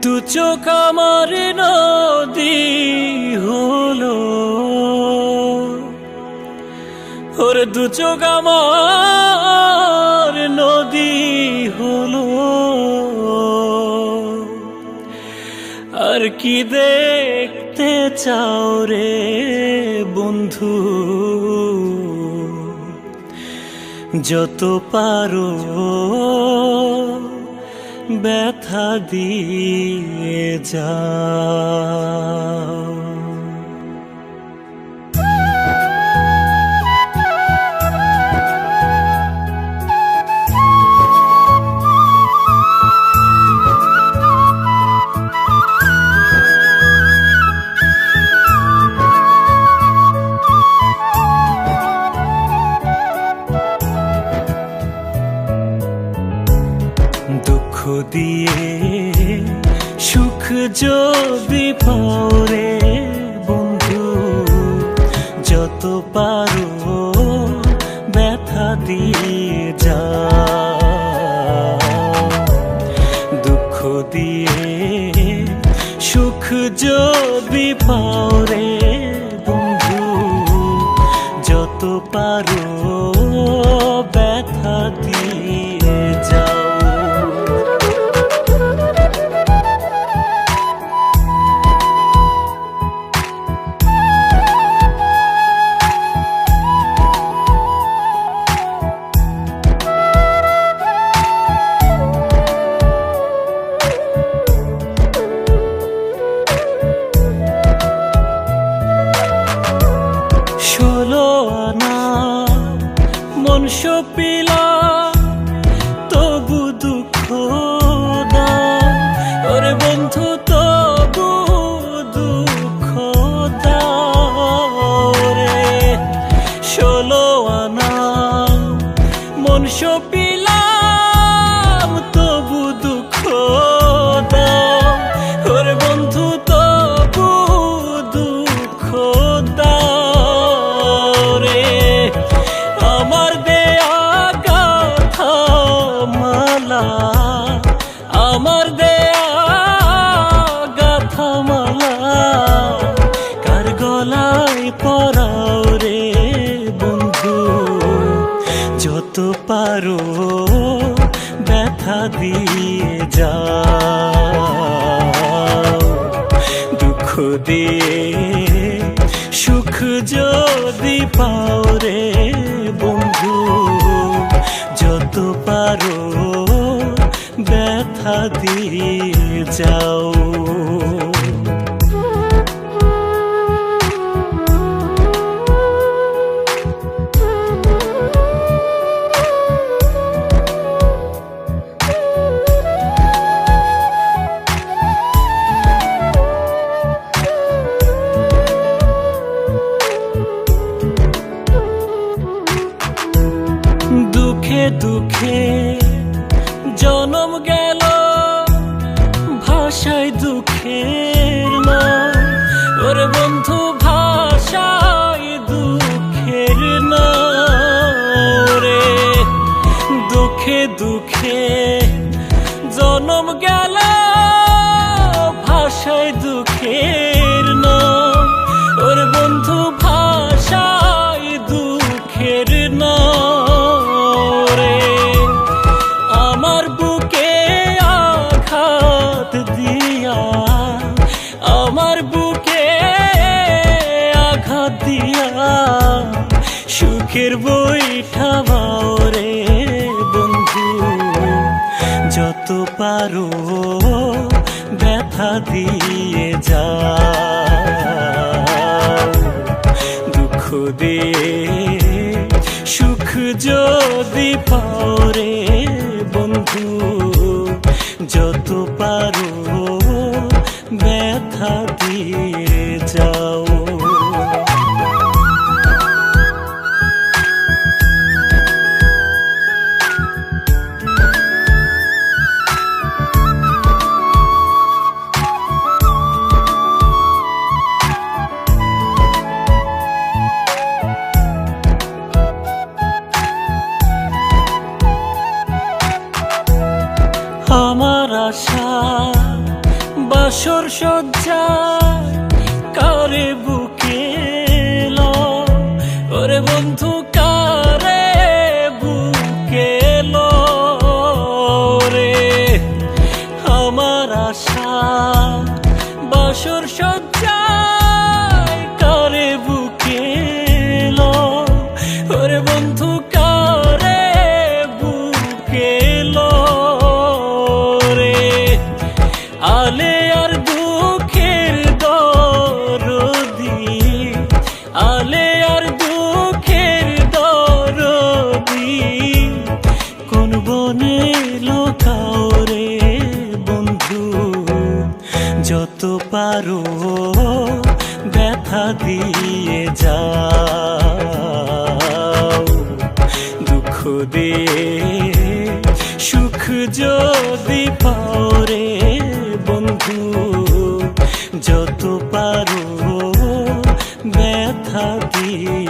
দু চোখ আমার নদী হলো, ওরে দু চোখ আমার নদী হলো। আর কি দেখতে চাও রে বন্ধু, যত পারো ব্যথা দিয়ে যাও। দুঃখ দিয়ে সুখ যদি পাও রে বন্ধু, যত পারো ব্যথা দিয়ে যাও। দুঃখ দিয়ে সুখ যদি পাও রে বন্ধু, যত পারো ব্যথা দিয়ে যাও। মন সপিলা তবু দুঃখ দাও, ওরে বন্ধু তবু দুঃখ দাও রে। 16 আনা মন সপিলাম তবু দুঃখ দাও, ওরে বন্ধু তবু দুঃখ দাও রে। আমার দেয়া গাথা মালা, আমার দেয়া গাথা মালা কার গলায় পরাও রে বন্ধু, যত পারো ব্যথা দিয়ে যাও। দুঃখ দিয়ে সুখ যদি পাও রে বন্ধু, যত পারো ব্যথা দিয়ে যাও। দুঃখে দুঃখে জনম গেল, ভাষায় দুঃখের নাম, ওরে বন্ধু ভাষায় দুঃখের নাম রে। দুঃখে দুঃখে জনম গেল, ভাষায় দুঃখের নাম, ওরে বন্ধু ভাষায় দুঃখের নাম। আমার বুকে আঘাত দিয়া সুখের বৈঠা বাও রে বন্ধু, যত পারো ব্যথা দিয়ে যাও। দুঃখ দিয়ে সুখ যদি পাও রে বন্ধু, যত পারো ব্যথা দিয়ে যাও। আমার আশা বাসর সজ্জায় কারে বুকে লো, ওরে বন্ধু কারে বুকে লো রে। আমার আশা বাসর সজ্জায় কারে বুকে লো, ওরে বন্ধু কারে বুকে লো রে। আলে আর দুঃখের দরদি, আলে আর দুঃখের দরদি, কোন বনে লোকাও রে বন্ধু। যত পারো ব্যথা দিয়ে যাও, দুঃখ দিয়ে সুখ যদি পাও রে বন্ধু। যত পারো ব্যথা দিয়ে